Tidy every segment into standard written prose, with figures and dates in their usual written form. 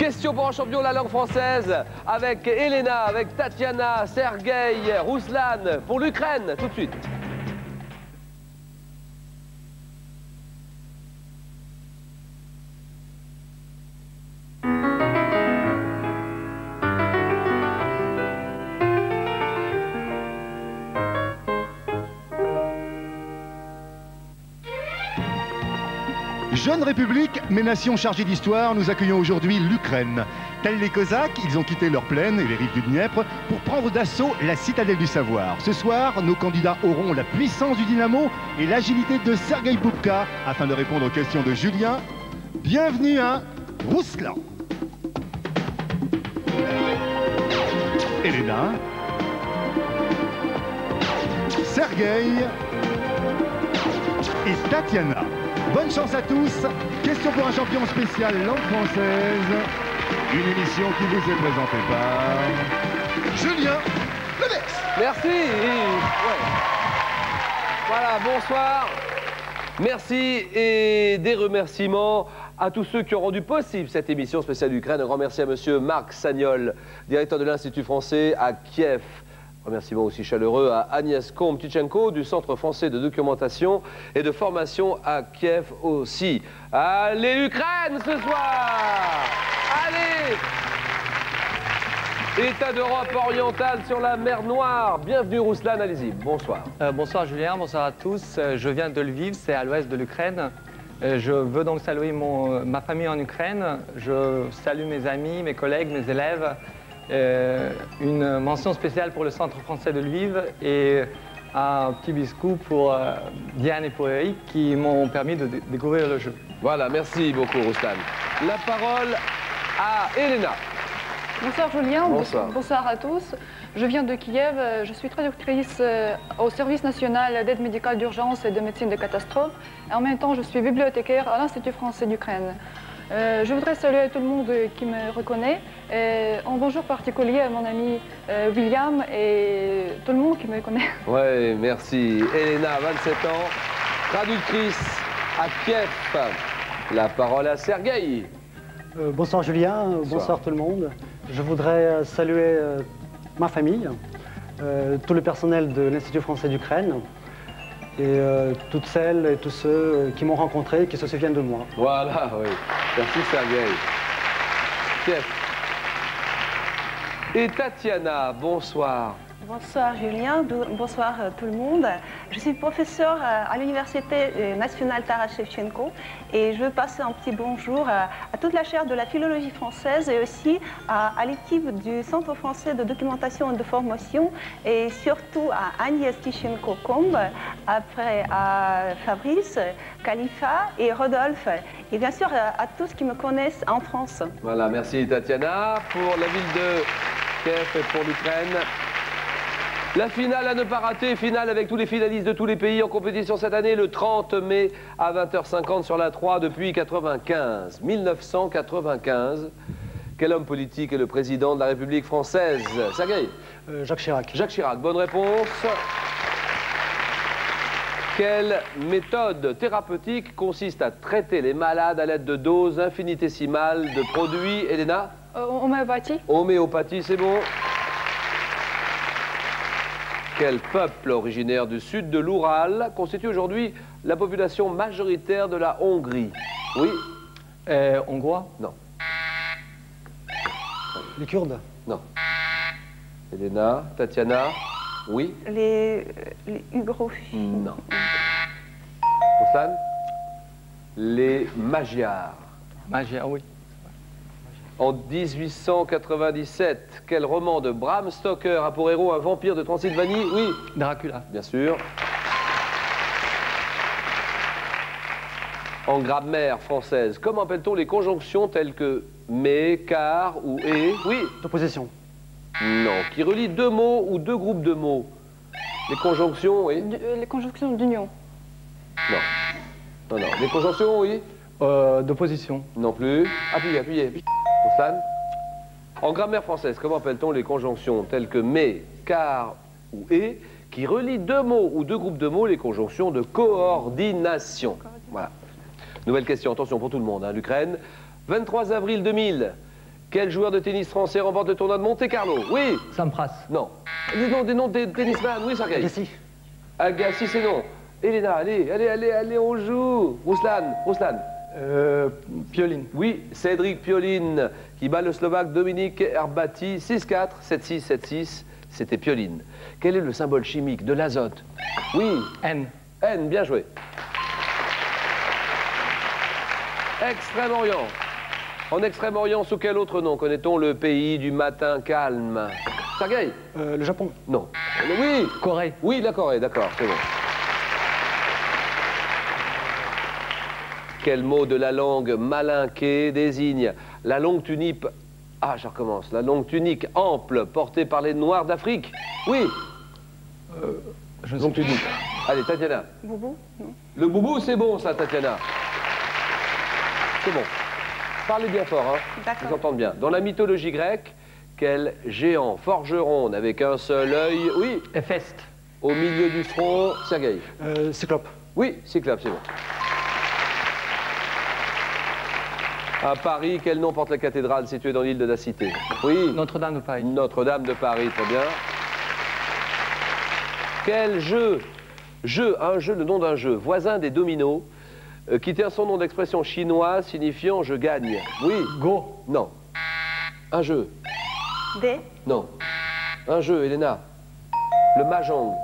Question pour un champion de la langue française avec Elena, avec Tatiana, Sergueï, Ruslan pour l'Ukraine, tout de suite. Jeune république, mais nation chargée d'histoire, nous accueillons aujourd'hui l'Ukraine. Tels les Cosaques, ils ont quitté leur plaine et les rives du Dniepr pour prendre d'assaut la citadelle du savoir. Ce soir, nos candidats auront la puissance du dynamo et l'agilité de Sergueï Boubka afin de répondre aux questions de Julien. Bienvenue à Ruslan. Elena. Sergueï et Tatiana. Bonne chance à tous. Question pour un champion spécial langue française. Une émission qui vous est présentée par Julien Lebex. Merci. Ouais. Voilà, bonsoir. Merci et des remerciements à tous ceux qui ont rendu possible cette émission spéciale Ukraine. Un grand merci à monsieur Marc Sagnol, directeur de l'Institut français à Kiev. Remerciements aussi chaleureux à Agnès Komtitchenko du Centre français de documentation et de formation à Kiev aussi. Allez l'Ukraine ce soir! Allez! État d'Europe orientale sur la mer Noire. Bienvenue Ruslan, allez-y. Bonsoir. Bonsoir Julien, bonsoir à tous. Je viens de Lviv, c'est à l'ouest de l'Ukraine. Je veux donc saluer ma famille en Ukraine. Je salue mes amis, mes collègues, mes élèves. Une mention spéciale pour le Centre français de Lviv et un petit biscuit pour Diane et pour Eric qui m'ont permis de découvrir le jeu. Voilà, merci beaucoup Ruslan. La parole à Elena. Bonsoir Julien, bonsoir à tous. Je viens de Kiev, je suis traductrice au service national d'aide médicale d'urgence et de médecine de catastrophe. Et en même temps, je suis bibliothécaire à l'Institut français d'Ukraine. Je voudrais saluer tout le monde qui me reconnaît. Un bonjour particulier à mon ami William et tout le monde qui me connaît. Oui, merci. Elena, 27 ans, traductrice à Kiev. La parole à Sergueï. Bonsoir Julien, bonsoir tout le monde. Je voudrais saluer ma famille, tout le personnel de l'Institut français d'Ukraine et toutes celles et tous ceux qui m'ont rencontré et qui se souviennent de moi. Voilà, oui. Merci Sergueï. Kiev. Et Tatiana, bonsoir. Bonsoir Julien, bonsoir tout le monde. Je suis professeure à l'Université nationale Taras Shevchenko et je veux passer un petit bonjour à toute la chaire de la philologie française et aussi à l'équipe du Centre français de documentation et de formation et surtout à Agnès Komtitchenko, après à Fabrice, Khalifa et Rodolphe et bien sûr à tous qui me connaissent en France. Voilà, merci Tatiana pour la ville de Kiev et pour l'Ukraine. La finale à ne pas rater, finale avec tous les finalistes de tous les pays en compétition cette année, le 30 mai à 20h50 sur la 3 depuis 1995. Quel homme politique est le président de la République française? Sergueï. Jacques Chirac. Jacques Chirac, bonne réponse. Quelle méthode thérapeutique consiste à traiter les malades à l'aide de doses infinitésimales de produits? Elena? Homéopathie. Homéopathie, c'est bon. Quel peuple originaire du sud de l'Oural constitue aujourd'hui la population majoritaire de la Hongrie? Oui? Hongrois? Non. Les Kurdes? Non. Elena, Tatiana? Oui? Les Ugrophiles? Non. Ruslan? Les Magyars. Magyars, oui. En 1897, quel roman de Bram Stoker a pour héros un vampire de Transylvanie? Oui? Dracula. Bien sûr. En grammaire française, comment appelle-t-on les conjonctions telles que mais, car ou et? Oui? D'opposition. Non. Qui relient deux mots ou deux groupes de mots? Les conjonctions, oui? Les conjonctions d'union. Non. Non, non. Les conjonctions, oui? D'opposition. Non plus. Appuyez. Ruslan? En grammaire française, comment appelle-t-on les conjonctions telles que mais, car ou et qui relient deux mots ou deux groupes de mots, les conjonctions de coordination? Voilà. Nouvelle question, attention pour tout le monde, hein, l'Ukraine. 23 avril 2000, Quel joueur de tennis français remporte le tournoi de Monte-Carlo? Oui. Sampras. Non. Des noms de tennisman. Oui, Sergueï. Agassi. Agassi, c'est non. Elena, allez, on joue. Ruslan. Pioline. Oui, Cédric Pioline qui bat le Slovaque Dominique Herbati 6-4, 7-6, 7-6. C'était Pioline. Quel est le symbole chimique de l'azote? Oui. N. N, bien joué. Extrême-Orient. En Extrême-Orient, sous quel autre nom connaît-on le pays du matin calme? Sergueï? Le Japon. Non. Oui. Corée. Oui, la Corée, d'accord, c'est bon. Quel mot de la langue malinquée désigne la longue tunique... Ah, je recommence. La longue tunique ample portée par les Noirs d'Afrique? Oui. Longue tunique. Allez, Tatiana. Boubou? Non. Le boubou, c'est bon, ça, Tatiana. C'est bon. Parlez bien fort, hein. D'accord. Ils entendent bien. Dans la mythologie grecque, quel géant forgeron n'avait qu'un seul œil? Oui. Héphaïste. Au milieu du front, Sergueï. Cyclope. Oui, Cyclope, c'est bon. À Paris, quel nom porte la cathédrale située dans l'île de la Cité? Oui. Notre-Dame de Paris. Notre-Dame de Paris, très bien. Quel jeu? Le nom d'un jeu, voisin des dominos, qui tient son nom d'expression chinoise signifiant je gagne. Oui. Go. Non. Un jeu. D. Non. Un jeu, Elena. Le mahjong.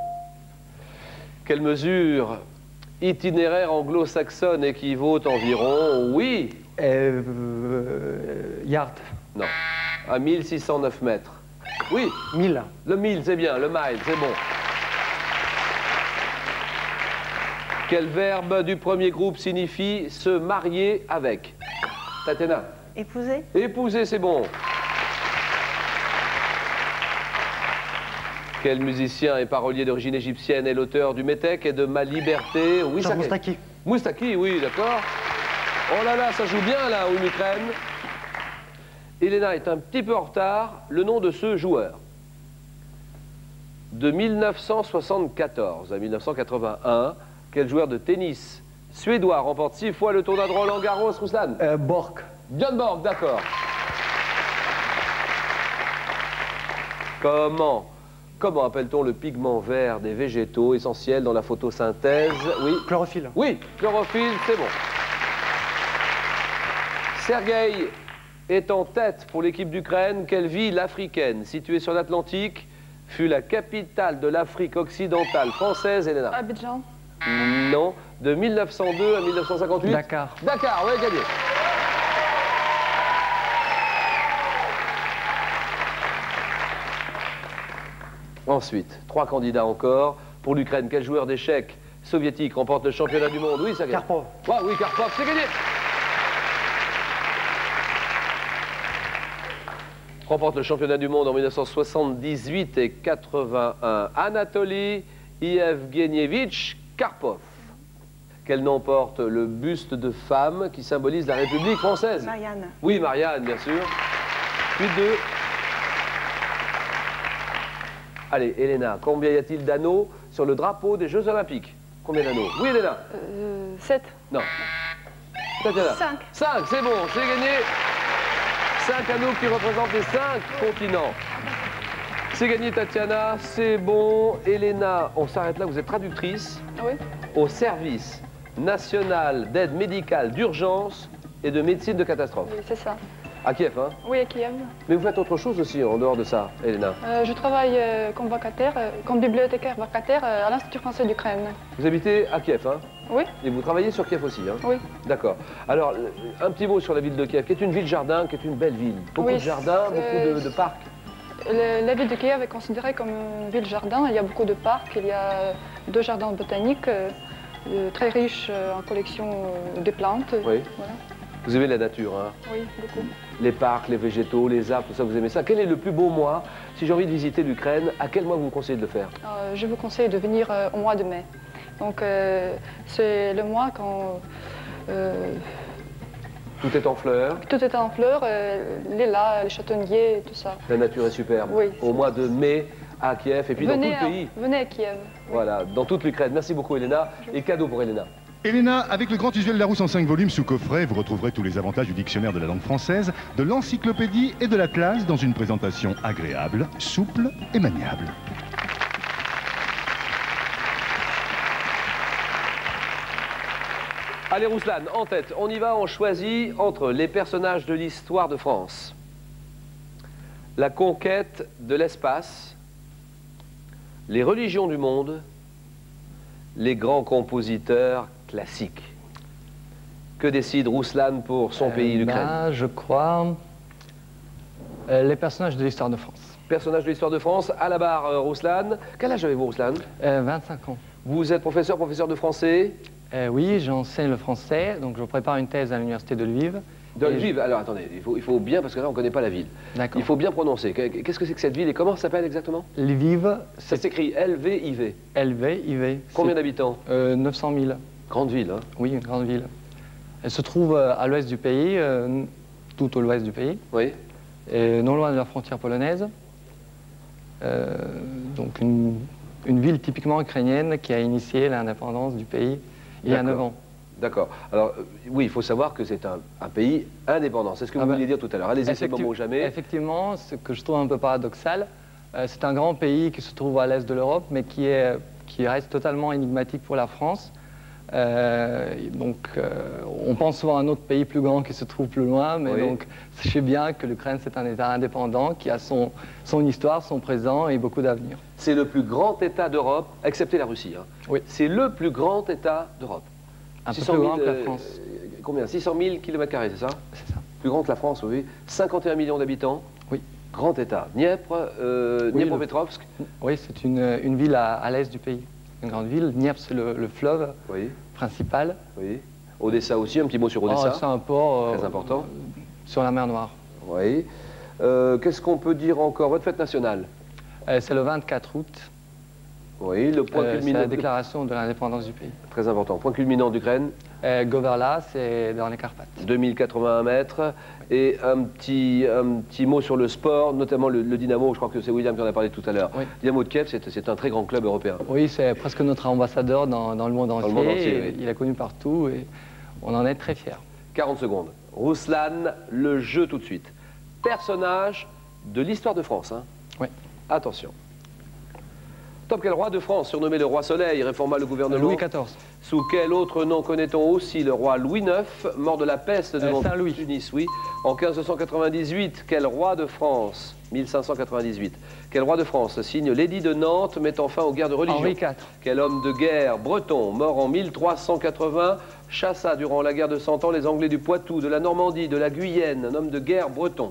Quelle mesure itinéraire anglo-saxonne équivaut environ? Oui. Yard. Non. À 1609 mètres. Oui. 1000. Le mille, c'est bien. Le mile, c'est bon. Quel verbe du premier groupe signifie se marier avec? Tatiana. Épouser? Épouser, c'est bon. Quel musicien et parolier d'origine égyptienne est l'auteur du Métèque et de Ma Liberté? Oui, Charles Sergueï. Moustaki. Moustaki, oui, d'accord. Oh là là, ça joue bien là, en Ukraine. Elena est un petit peu en retard. Le nom de ce joueur. De 1974 à 1981, quel joueur de tennis suédois remporte 6 fois le tournoi de Roland-Garros, Ruslan? Borg. Björn Borg, d'accord. Comment appelle-t-on le pigment vert des végétaux essentiel dans la photosynthèse? Oui. Chlorophylle. Oui, chlorophylle, c'est bon. Sergueï est en tête pour l'équipe d'Ukraine. Quelle ville africaine située sur l'Atlantique fut la capitale de l'Afrique occidentale française, Elena? Abidjan. Non, de 1902 à 1958. Dakar. Dakar, ouais, gagné. Ensuite, 3 candidats encore. Pour l'Ukraine, quel joueur d'échecs soviétique remporte le championnat du monde? Oui, ça gagne. Karpov. Ouais, oui, Karpov, c'est gagné. Remporte le championnat du monde en 1978 et 81. Anatoly Yevgenievitch Karpov. Quel nom porte le buste de femme qui symbolise la République française? Marianne. Oui, Marianne, bien sûr. 8-2. Allez, Elena, combien y a-t-il d'anneaux sur le drapeau des Jeux Olympiques? Combien d'anneaux? Oui, Elena. 7. Non. Tatiana. 5. 5, c'est bon, j'ai gagné. 5 anneaux qui représentent les 5 continents. C'est gagné, Tatiana, c'est bon. Elena, on s'arrête là, vous êtes traductrice Oui. au service national d'aide médicale d'urgence et de médecine de catastrophe. Oui, c'est ça. À Kiev, hein? Oui, à Kiev. Mais vous faites autre chose aussi en dehors de ça, Elena. Je travaille comme vacataire, comme bibliothécaire vacataire à l'Institut français d'Ukraine. Vous habitez à Kiev, hein? Oui. Et vous travaillez sur Kiev aussi, hein? Oui. D'accord. Alors, un petit mot sur la ville de Kiev, qui est une ville-jardin, qui est une belle ville. Beaucoup Oui, de jardins, beaucoup de parcs. La ville de Kiev est considérée comme une ville-jardin. Il y a beaucoup de parcs, il y a 2 jardins botaniques très riches en collection de plantes. Oui. Voilà. Vous aimez la nature, hein? Oui, beaucoup. Les parcs, les végétaux, les arbres, tout ça, vous aimez ça. Quel est le plus beau mois? Si j'ai envie de visiter l'Ukraine, à quel mois vous me conseillez de le faire? Je vous conseille de venir au mois de mai. Donc, c'est le mois quand Tout est en fleurs, tout est en fleurs, les lilas, les châtaigniers, tout ça. la nature est superbe. Oui, Au mois de mai, à Kiev, et puis dans tout le pays. Venez à Kiev. Voilà, dans toute l'Ukraine. Merci beaucoup, Elena. Et cadeau pour Elena. Elena, avec le grand usuel Larousse en 5 volumes sous coffret, vous retrouverez tous les avantages du dictionnaire de la langue française, de l'encyclopédie et de l'atlas dans une présentation agréable, souple et maniable. Allez, Rouslan, en tête, on y va, on choisit entre les personnages de l'histoire de France, la conquête de l'espace, les religions du monde, les grands compositeurs classiques. Que décide Rouslan pour son pays, l'Ukraine? Je crois les personnages de l'histoire de France. Personnages de l'histoire de France, à la barre, Rouslan. Quel âge avez-vous, Rouslan? 25 ans. Vous êtes professeur de français? Oui, j'enseigne le français, donc je prépare une thèse à l'université de Lviv. De Lviv, alors attendez, il faut bien, parce que là on ne connaît pas la ville. D'accord. Il faut bien prononcer. Qu'est-ce que c'est que cette ville et comment ça s'appelle exactement? Lviv, Ça s'écrit L-V-I-V. Lviv. Combien d'habitants? 900 000. Grande ville, hein? Oui, une grande ville. Elle se trouve à l'ouest du pays, tout au l'ouest du pays, Oui. et non loin de la frontière polonaise. Donc une ville typiquement ukrainienne qui a initié l'indépendance du pays il y a 9 ans. D'accord. Alors, oui, il faut savoir que c'est un pays indépendant. C'est ce que vous vouliez dire tout à l'heure. Allez-y, c'est le moment ou jamais. Effectivement, ce que je trouve un peu paradoxal, c'est un grand pays qui se trouve à l'est de l'Europe, mais qui reste totalement énigmatique pour la France. On pense souvent à un autre pays plus grand qui se trouve plus loin, mais donc sachez bien que l'Ukraine, c'est un État indépendant qui a son histoire, son présent et beaucoup d'avenir. C'est le plus grand État d'Europe, excepté la Russie. Hein. Oui. C'est le plus grand État d'Europe. Un peu plus grand que la France. Combien? 600 000 km², c'est ça? C'est ça. Plus grand que la France, oui. 51 millions d'habitants. Oui. Grand État. Dniepr, Dniepropetrovsk. Oui, c'est une ville à l'est du pays. Une grande ville. Dniepr, c'est le fleuve principal. Oui. Odessa aussi, un petit mot sur Odessa. C'est un port très important. Sur la mer Noire. Oui. Qu'est-ce qu'on peut dire encore? Votre fête nationale? C'est le 24 août. Oui, le point culminant. C'est la déclaration de l'indépendance du pays. Très important. Point culminant d'Ukraine? Goverla, c'est dans les Carpates. 2081 mètres. Et un petit mot sur le sport, notamment le Dynamo, je crois que c'est William qui en a parlé tout à l'heure. Oui. Dynamo de Kiev, c'est un très grand club européen. Oui, c'est presque notre ambassadeur dans le monde entier. Oui. Il est connu partout et on en est très fiers. 40 secondes. Rouslan, le jeu tout de suite. Personnage de l'histoire de France. Hein. Oui. Attention. Top, quel roi de France, surnommé le roi Soleil, réforma le gouvernement? Louis XIV. Sous quel autre nom connaît-on aussi le roi Louis IX, mort de la peste devant Tunis, oui. En 1598, quel roi de France, 1598, quel roi de France signe l'édit de Nantes mettant fin aux guerres de religion? Henri IV. Quel homme de guerre breton, mort en 1380, chassa durant la guerre de 100 ans les Anglais du Poitou, de la Normandie, de la Guyenne, un homme de guerre breton?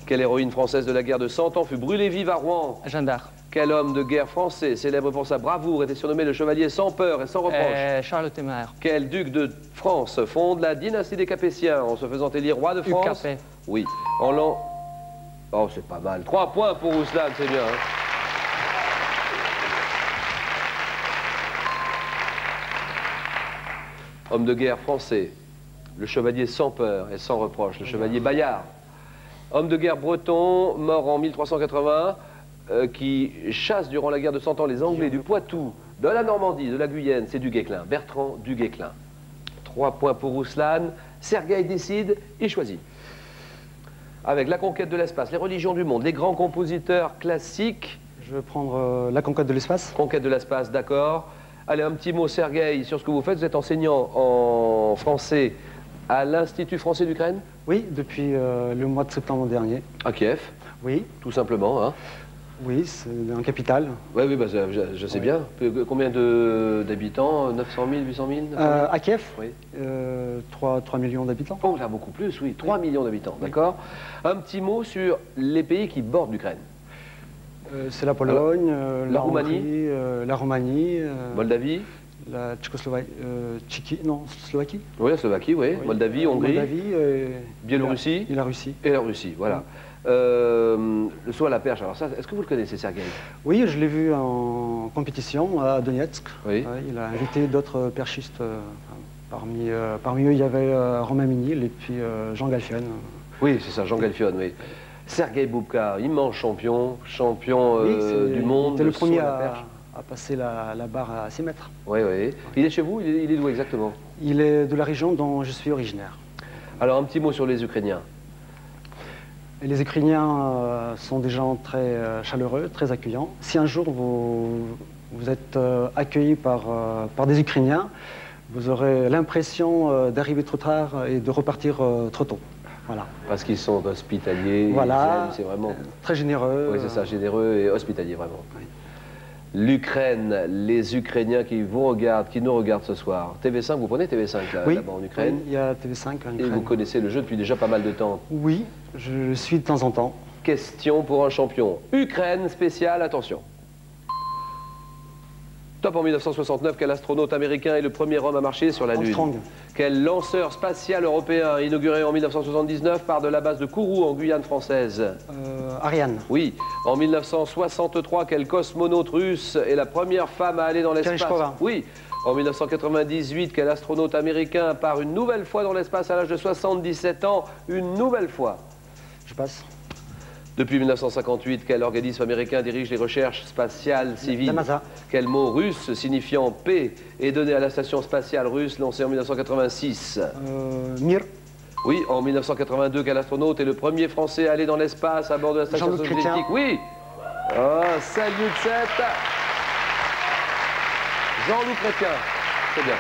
Quelle héroïne française de la guerre de 100 ans fut brûlée vive à Rouen? Jeanne d'Arc. Quel homme de guerre français, célèbre pour sa bravoure, était surnommé le chevalier sans peur et sans reproche? Charles Téméraire. Quel duc de France fonde la dynastie des Capétiens en se faisant élire roi de France? Hugues Capet. Oui. En l'an... Oh, c'est pas mal. 3 points pour Rouslan, c'est bien. Hein. Homme de guerre français, le chevalier sans peur et sans reproche, le chevalier Bayard. Homme de guerre breton, mort en 1381, qui chasse durant la guerre de 100 ans les Anglais du Poitou, de la Normandie, de la Guyenne, c'est du Guesclin, Bertrand du Guesclin. 3 points pour Rouslan. Sergueï décide, il choisit. Avec la conquête de l'espace, les religions du monde, les grands compositeurs classiques. Je vais prendre la conquête de l'espace. Conquête de l'espace, d'accord. Allez, un petit mot, Sergueï, sur ce que vous faites. Vous êtes enseignant en français à l'Institut français d'Ukraine? Oui, depuis le mois de septembre dernier. À Kiev? Oui. Tout simplement, hein? Oui, c'est en capitale. Oui, bah, je sais bien. Combien d'habitants? 900 000, 800 000 À Kiev, oui. 3 millions d'habitants. Oh, là, beaucoup plus, oui. 3 millions d'habitants, d'accord. Un petit mot sur les pays qui bordent l'Ukraine. C'est la Pologne, la Roumanie, la Roumanie, Moldavie, la Tchécoslovaquie, Slovaquie. Oui, la Slovaquie, oui. Moldavie, Hongrie, Biélorussie et la Russie. Et la Russie, voilà. Le saut à la perche, alors ça, est-ce que vous le connaissez, Sergueï? Oui, je l'ai vu en compétition à Donetsk. Oui. Il a invité d'autres perchistes. Parmi eux, il y avait Romain Minil et puis Jean Galfion. Oui, c'est ça, Jean Galfion, oui. Sergueï Boubka, immense champion du monde. C'était le premier passer la barre à 6 mètres. Oui, oui. Il est chez vous? Il est d'où exactement? Il est de la région dont je suis originaire. Alors, un petit mot sur les Ukrainiens. Et les Ukrainiens sont des gens très chaleureux, très accueillants. Si un jour vous êtes accueilli par des Ukrainiens, vous aurez l'impression d'arriver trop tard et de repartir trop tôt. Voilà. Parce qu'ils sont hospitaliers, voilà, c'est vraiment... très généreux. Oui, c'est ça, généreux et hospitalier, vraiment. Oui. L'Ukraine, les Ukrainiens qui vous regardent, qui nous regardent ce soir. TV5, vous prenez TV5 oui, là-bas en Ukraine? Oui, il y a TV5 en Ukraine. Et vous connaissez le jeu depuis déjà pas mal de temps? Oui, je suis de temps en temps. Question pour un champion. Ukraine spéciale, attention. Top en 1969, quel astronaute américain est le premier homme à marcher sur la Armstrong. Lune? Quel lanceur spatial européen inauguré en 1979 part de la base de Kourou en Guyane française? Ariane. Oui. En 1963, quel cosmonaute russe est la première femme à aller dans l'espace? Tereshkova. Oui. En 1998, quel astronaute américain part une nouvelle fois dans l'espace à l'âge de 77 ans? Une nouvelle fois. Je passe. Depuis 1958, quel organisme américain dirige les recherches spatiales civiles? La NASA. Quel mot russe signifiant paix est donné à la station spatiale russe lancée en 1986? Mir. Oui, en 1982, quel astronaute est le premier Français à aller dans l'espace à bord de la station Jean-Luc soviétique? Chrétien. Oui. Oh, salut 7. Jean-Luc Chrétien. C'est bien.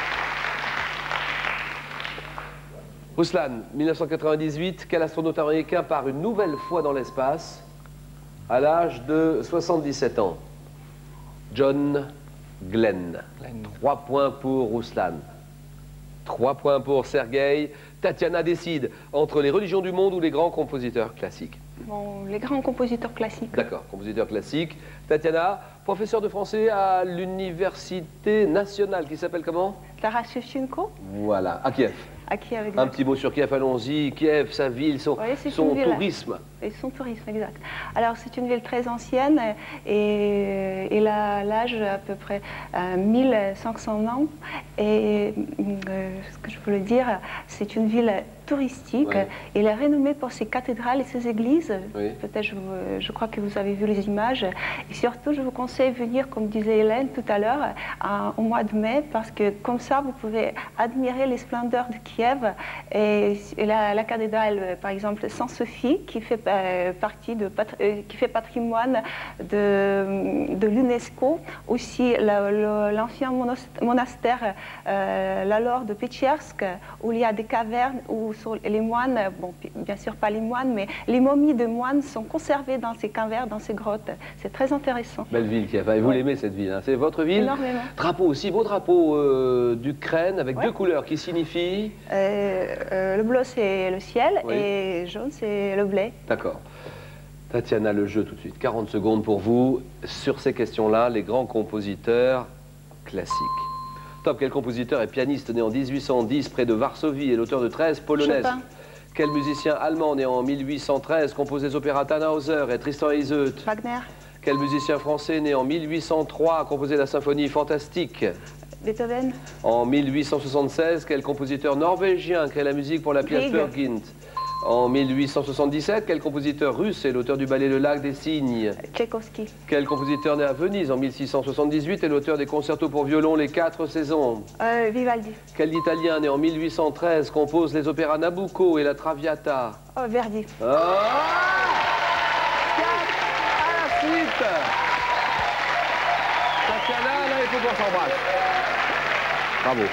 Ruslan, 1998, quel astronaute américain part une nouvelle fois dans l'espace à l'âge de 77 ans? John Glenn. 3 points pour Ruslan. 3 points pour Sergueï. Tatiana décide entre les religions du monde ou les grands compositeurs classiques. Bon, les grands compositeurs classiques. D'accord, compositeur classique. Tatiana, professeur de français à l'université nationale qui s'appelle comment? Taras Shevchenko, Voilà, à Kiev. à Kiev, Un exact. petit mot sur Kiev, allons-y. Kiev, sa ville, son, Oui, c'est son une ville. tourisme. Et son tourisme, exact. Alors, c'est une ville très ancienne et elle a l'âge à peu près 1500 ans. Et ce que je voulais dire, c'est une ville touristique. Ouais. Elle est renommée pour ses cathédrales et ses églises. Oui. Peut-être, je crois que vous avez vu les images. Et surtout, je vous conseille de venir, comme disait Hélène tout à l'heure, au mois de mai, parce que comme ça, vous pouvez admirer les splendeurs de Kiev. Et la cathédrale, par exemple, Saint-Sophie, qui fait partie qui fait patrimoine de l'UNESCO. Aussi, l'ancien monastère, la Laure de Petchersk, où il y a des cavernes, où sur les moines, bon, bien sûr pas les moines, mais les momies de moines sont conservées dans ces cavernes, dans ces grottes. C'est très intéressant. Belle ville, Kiev. Et vous l'aimez cette ville, hein? C'est votre ville? Énormément. Drapeau aussi, beau drapeau d'Ukraine avec Ouais. 2 couleurs qui signifient... Le bleu, c'est le ciel, Oui. et jaune, c'est le blé. D'accord. Tatiana, le jeu tout de suite. 40 secondes pour vous. Sur ces questions-là, les grands compositeurs classiques. Top, quel compositeur et pianiste né en 1810 près de Varsovie et l'auteur de 13 polonaises? Chopin. Quel musicien allemand né en 1813 compose les opéras Tannhäuser et Tristan et Iseult? Wagner, Quel musicien français né en 1803 a composé la symphonie Fantastique? Beethoven, En 1876, quel compositeur norvégien crée la musique pour la pièce Grieg. Peer Gynt? En 1877, quel compositeur russe est l'auteur du ballet Le Lac des Cygnes? Tchaïkovski, Quel compositeur né à Venise en 1678 est l'auteur des concertos pour violon Les 4 saisons? Vivaldi, Quel Italien né en 1813 compose les opéras Nabucco et la Traviata? Verdi. Oh, 4 à la suite. Tatiana, là, il faut qu'on s'embrasse. Bravo.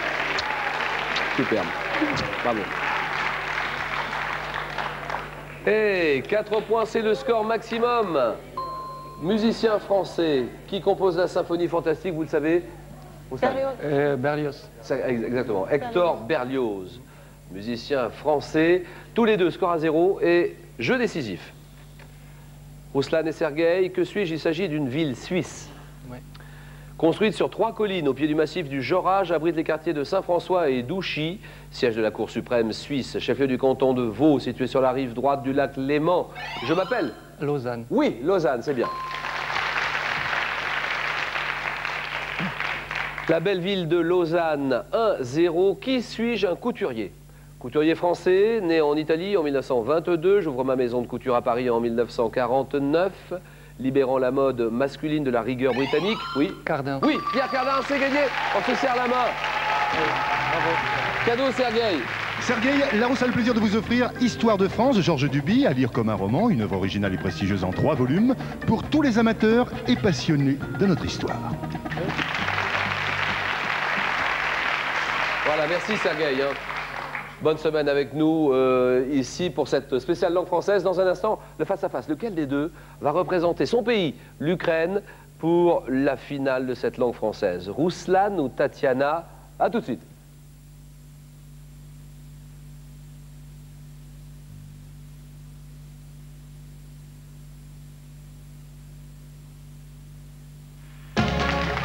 Superbe. Bravo. Et 4 points, c'est le score maximum. Musicien français qui compose la symphonie fantastique, vous le savez? Vous le savez? Berlioz. Exactement. Hector Berlioz, musicien français. Tous les deux, score à 0 et jeu décisif. Ruslan et Sergueï, que suis-je? Il s'agit d'une ville suisse. Ouais. Construite sur 3 collines au pied du massif du Jorage, abrite les quartiers de Saint-François et d'Ouchy, siège de la Cour suprême suisse, chef-lieu du canton de Vaud, situé sur la rive droite du lac Léman. Je m'appelle? Lausanne. Oui, Lausanne, c'est bien. La belle ville de Lausanne, 1-0. Qui suis-je? Un couturier. Couturier français, né en Italie en 1922. J'ouvre ma maison de couture à Paris en 1949. libérant la mode masculine de la rigueur britannique. Oui. Cardin. Oui, Pierre Cardin, c'est gagné. On se serre la main. Bravo. Cadeau, Sergueï. Sergueï, Larousse a le plaisir de vous offrir Histoire de France de Georges Duby, à lire comme un roman, une œuvre originale et prestigieuse en 3 volumes, pour tous les amateurs et passionnés de notre histoire. Voilà, merci Sergueï. Bonne semaine avec nous ici pour cette spéciale langue française. Dans un instant, le face-à-face. Lequel des deux va représenter son pays, l'Ukraine, pour la finale de cette langue française? Rouslan ou Tatiana? A tout de suite.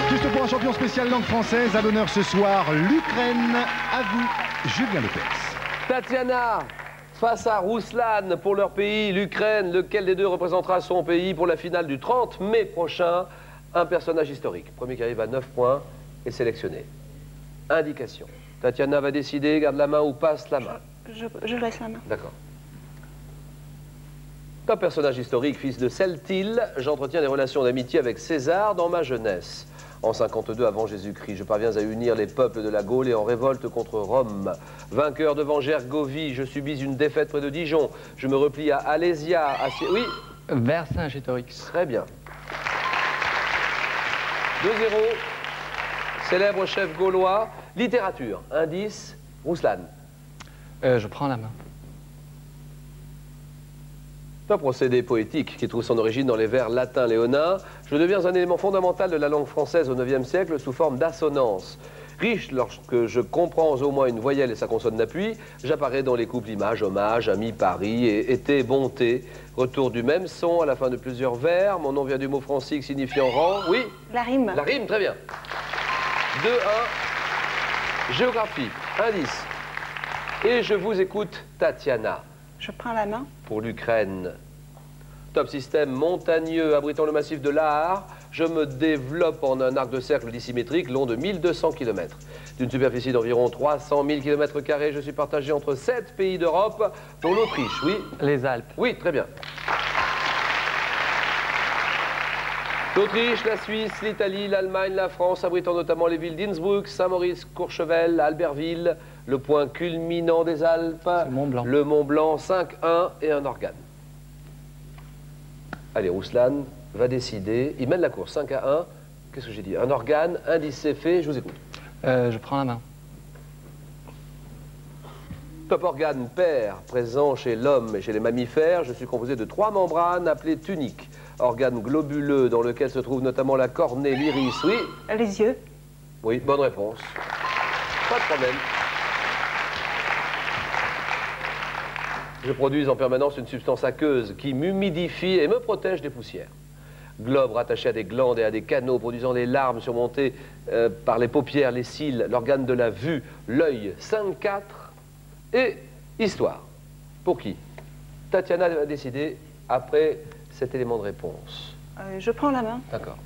Juste pour un champion spécial langue française, à l'honneur ce soir, l'Ukraine. À vous, Julien Lepers. Tatiana face à Rouslan pour leur pays, l'Ukraine. Lequel des deux représentera son pays pour la finale du 30 mai prochain? Un personnage historique. Premier qui arrive à 9 points est sélectionné. Indication. Tatiana va décider, garde la main ou passe la main. Je laisse la main. D'accord. Top personnage historique, fils de Celtil, j'entretiens des relations d'amitié avec César dans ma jeunesse. En 52 avant Jésus-Christ, je parviens à unir les peuples de la Gaule et en révolte contre Rome. Vainqueur devant Gergovie, je subis une défaite près de Dijon. Je me replie à Alésia, Oui. Vercingétorix. Très bien. 2-0. Célèbre chef gaulois. Littérature. Indice, Rouslan. Je prends la main. Un procédé poétique qui trouve son origine dans les vers latins léonins. Je deviens un élément fondamental de la langue française au IXe siècle sous forme d'assonance. Riche lorsque je comprends au moins une voyelle et sa consonne d'appui, j'apparais dans les couples images, hommage, ami, pari et été, bonté. Retour du même son à la fin de plusieurs vers. Mon nom vient du mot francique signifiant rang. Oui. La rime. La rime, très bien. 2-1. Géographie. Indice. Et je vous écoute, Tatiana. Je prends la main. Pour l'Ukraine. Top système montagneux abritant le massif de l'Aar, je me développe en un arc de cercle dissymétrique long de 1200 km. D'une superficie d'environ 300 000 km², je suis partagé entre 7 pays d'Europe, dont l'Autriche, oui. Les Alpes. Oui, très bien. L'Autriche, la Suisse, l'Italie, l'Allemagne, la France, abritant notamment les villes d'Innsbruck, Saint-Maurice, Courchevel, Albertville, le point culminant des Alpes, Mont-Blanc. le Mont-Blanc, 5-1 et un organe. Allez, Rouslan va décider. Il mène la course, 5-1. Qu'est-ce que j'ai dit? Un organe, indice c'est fait, je vous écoute. Je prends la main. Top organe pair, présent chez l'homme et chez les mammifères, je suis composé de 3 membranes appelées tuniques. Organe globuleux dans lequel se trouve notamment la cornée, l'iris, oui. Les yeux. Oui, bonne réponse. Pas de problème. Je produis en permanence une substance aqueuse qui m'humidifie et me protège des poussières. Globe rattaché à des glandes et à des canaux, produisant des larmes surmontées par les paupières, les cils, l'organe de la vue, l'œil, 5-4 et histoire. Pour qui? Tatiana va décider après cet élément de réponse. Je prends la main. D'accord.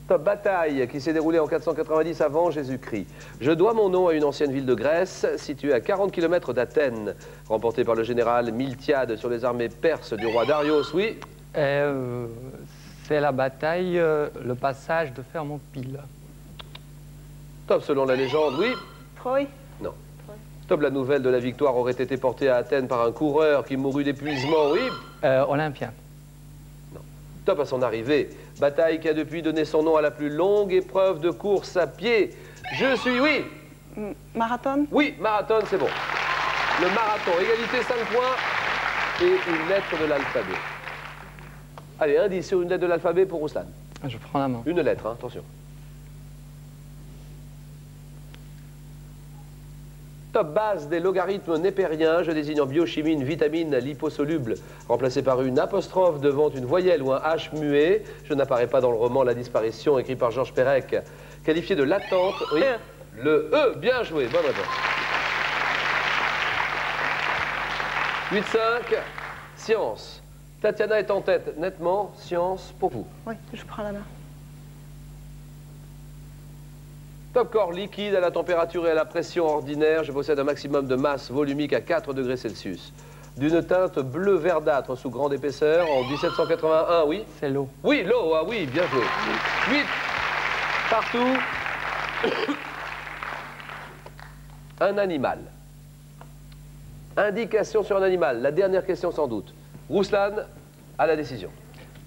Top bataille qui s'est déroulée en 490 avant Jésus-Christ. Je dois mon nom à une ancienne ville de Grèce, située à 40 km d'Athènes, remportée par le général Miltiade sur les armées perses du roi Darius, oui. C'est la bataille, le passage de Thermopyles. Top selon la légende, oui. Troy. Non. Top la nouvelle de la victoire aurait été portée à Athènes par un coureur qui mourut d'épuisement, oui. Olympien. Top à son arrivée. Bataille qui a depuis donné son nom à la plus longue épreuve de course à pied. Je suis, oui. Marathon. Oui, marathon, c'est bon. Le marathon, égalité 5 points et une lettre de l'alphabet. Allez, indice sur une lettre de l'alphabet pour Rouslan. Je prends la main. Une lettre, hein, attention. Top base des logarithmes népériens, je désigne en biochimie une vitamine liposoluble remplacée par une apostrophe devant une voyelle ou un H muet. Je n'apparais pas dans le roman La disparition, écrit par Georges Perec. Qualifié de latente, oui. Le E, bien joué, bonne réponse. 8-5, science. Tatiana est en tête, nettement, science pour vous. Oui, je prends la main. Top corps liquide à la température et à la pression ordinaire, je possède un maximum de masse volumique à 4 degrés Celsius. d'une teinte bleu verdâtre sous grande épaisseur en 1781, oui? C'est l'eau. Oui, l'eau, ah oui, bien joué. 8 partout. Un animal. Indication sur un animal. La dernière question sans doute. Rouslan, à la décision.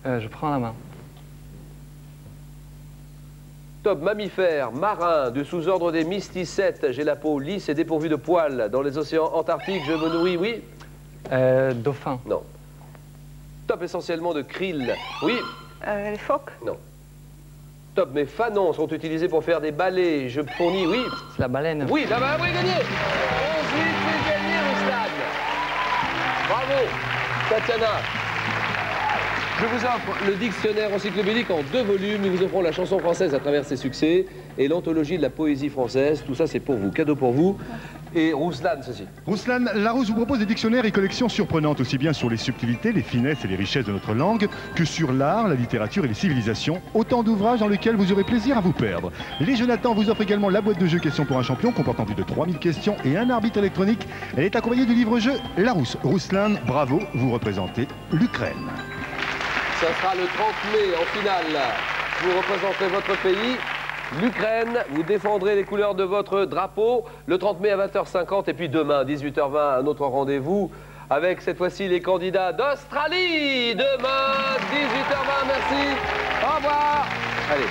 Je prends la main. Top, mammifère, marin, du sous-ordre des mysticètes. J'ai la peau lisse et dépourvue de poils. Dans les océans antarctiques, je me nourris, oui? Dauphin. Non. Top, essentiellement de krill. Oui? Les phoques. Non. Top, mes fanons sont utilisés pour faire des balais. Je fournis, oui? C'est la baleine. Oui, là-bas, oui, gagné. 11-8, c'est gagné, Rouslan. Bravo, Tatiana. Je vous offre le dictionnaire encyclopédique en 2 volumes. Nous vous offrons la chanson française à travers ses succès et l'anthologie de la poésie française. Tout ça, c'est pour vous, cadeau pour vous. Et Rouslan, ceci. Rouslan Larousse vous propose des dictionnaires et collections surprenantes, aussi bien sur les subtilités, les finesses et les richesses de notre langue, que sur l'art, la littérature et les civilisations. Autant d'ouvrages dans lesquels vous aurez plaisir à vous perdre. Les Jonathan vous offrent également la boîte de jeu Questions pour un champion, comportant plus de 3000 questions et un arbitre électronique. Elle est accompagnée du livre-jeu Larousse. Rouslan, bravo, vous représentez l'Ukraine. Ça sera le 30 mai en finale. Vous représenterez votre pays, l'Ukraine. Vous défendrez les couleurs de votre drapeau. Le 30 mai à 20h50 et puis demain, 18h20, un autre rendez-vous avec cette fois-ci les candidats d'Australie. Demain, 18h20, merci. Au revoir. Allez.